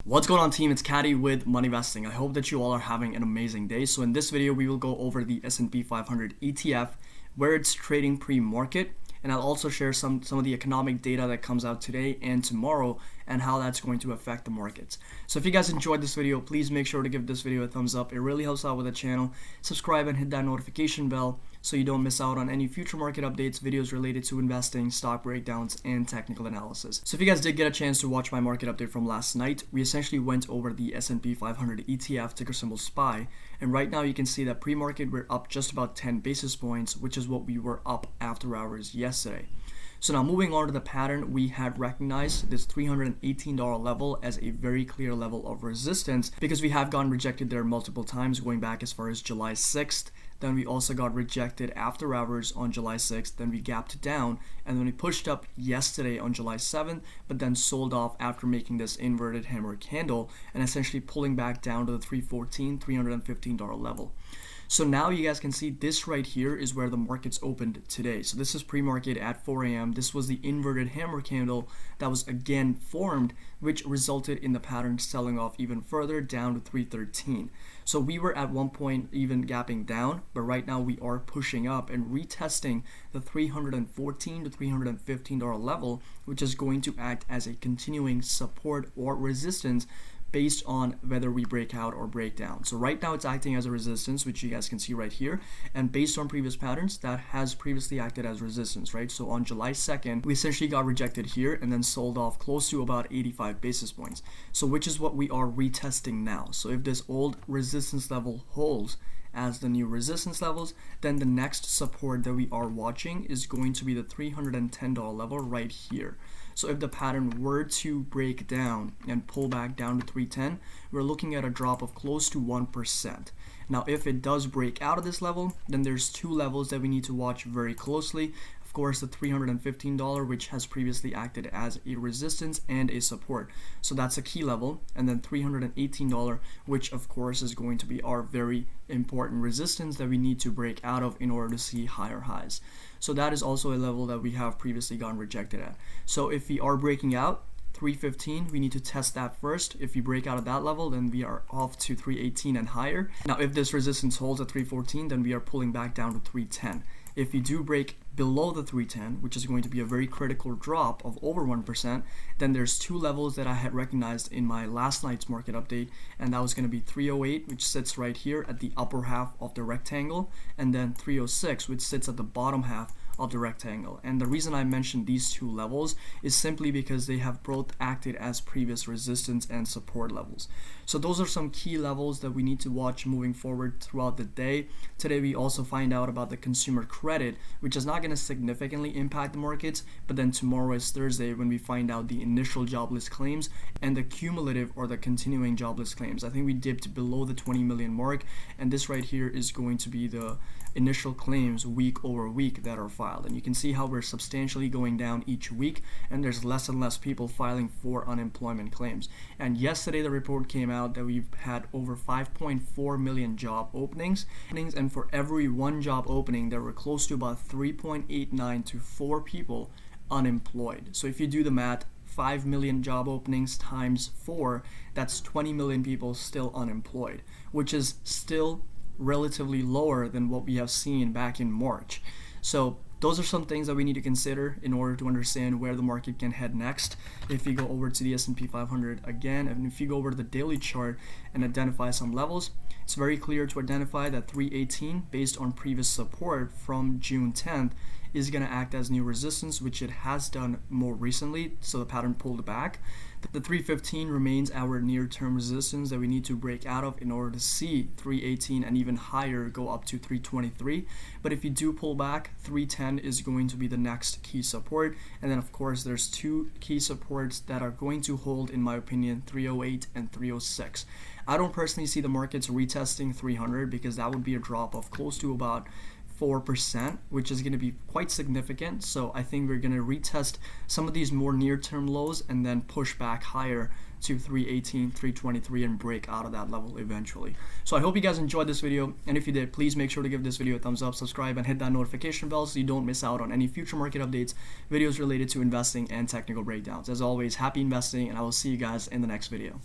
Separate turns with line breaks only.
What's going on, team? It's Caddy with Money Investing. I hope that you all are having an amazing day. So in this video, we will go over the S&P 500 ETF, where it's trading pre-market, and I'll also share some of the economic data that comes out today and tomorrow and how that's going to affect the markets. So if you guys enjoyed this video, please make sure to give this video a thumbs up. It really helps out with the channel. Subscribe and hit that notification bell so you don't miss out on any future market updates, videos related to investing, stock breakdowns, and technical analysis. So if you guys did get a chance to watch my market update from last night, we essentially went over the S&P 500 ETF, ticker symbol SPY, and right now you can see that pre-market we're up just about 10 basis points, which is what we were up after hours yesterday. So now moving on to the pattern, we had recognized this $318 level as a very clear level of resistance because we have gotten rejected there multiple times going back as far as July 6th. Then we also got rejected after hours on July 6th, then we gapped down, and then we pushed up yesterday on July 7th, but then sold off after making this inverted hammer candle and essentially pulling back down to the $315 level. So now you guys can see this right here is where the markets opened today. So this is pre-market at 4 a.m. This was the inverted hammer candle that was again formed, which resulted in the pattern selling off even further down to 313. So we were at one point even gapping down, but right now we are pushing up and retesting the $314 to $315 level, which is going to act as a continuing support or resistance based on whether we break out or break down. So right now it's acting as a resistance, which you guys can see right here, and based on previous patterns that has previously acted as resistance, right? So on July 2nd we essentially got rejected here and then sold off close to about 85 basis points, so which is what we are retesting now. So if this old resistance level holds as the new resistance levels, then the next support that we are watching is going to be the $310 level right here. So if the pattern were to break down and pull back down to 310, we're looking at a drop of close to 1%. Now if it does break out of this level, then there's two levels that we need to watch very closely. Of course, the $315, which has previously acted as a resistance and a support, so that's a key level, and then $318, which of course is going to be our very important resistance that we need to break out of in order to see higher highs. So that is also a level that we have previously gotten rejected at. So if we are breaking out 315, we need to test that first. If we break out of that level, then we are off to 318 and higher. Now if this resistance holds at 314, then we are pulling back down to 310. If we do break below the 310, which is going to be a very critical drop of over 1%, then there's two levels that I had recognized in my last night's market update, and that was going to be 308, which sits right here at the upper half of the rectangle, and then 306, which sits at the bottom half of the rectangle. And the reason I mentioned these two levels is simply because they have both acted as previous resistance and support levels. So those are some key levels that we need to watch moving forward throughout the day. Today we also find out about the consumer credit, which is not going to significantly impact the markets, but then tomorrow is Thursday when we find out the initial jobless claims and the cumulative or the continuing jobless claims. I think we dipped below the 20 million mark, and this right here is going to be the initial claims week over week that are filed, and you can see how we're substantially going down each week, and there's less and less people filing for unemployment claims. And yesterday the report came out that we've had over 5.4 million job openings, and for every one job opening there were close to about 3.89 to 4 people unemployed. So if you do the math, 5 million job openings times 4, that's 20 million people still unemployed, which is still relatively lower than what we have seen back in March. So those are some things that we need to consider in order to understand where the market can head next. If you go over to the S&P 500 again, and if you go over to the daily chart and identify some levels, it's very clear to identify that 318, based on previous support from June 10th, is going to act as new resistance, which it has done more recently, so the pattern pulled back. The 315 remains our near-term resistance that we need to break out of in order to see 318 and even higher go up to 323. But if you do pull back, 310 is going to be the next key support, and then of course there's two key supports that are going to hold, in my opinion, 308 and 306. I don't personally see the markets retesting 300 because that would be a drop of close to about 4%, which is going to be quite significant. So I think we're going to retest some of these more near-term lows and then push back higher to 318, 323 and break out of that level eventually. So I hope you guys enjoyed this video, and if you did, please make sure to give this video a thumbs up, subscribe, and hit that notification bell so you don't miss out on any future market updates, videos related to investing and technical breakdowns. As always, happy investing, and I will see you guys in the next video.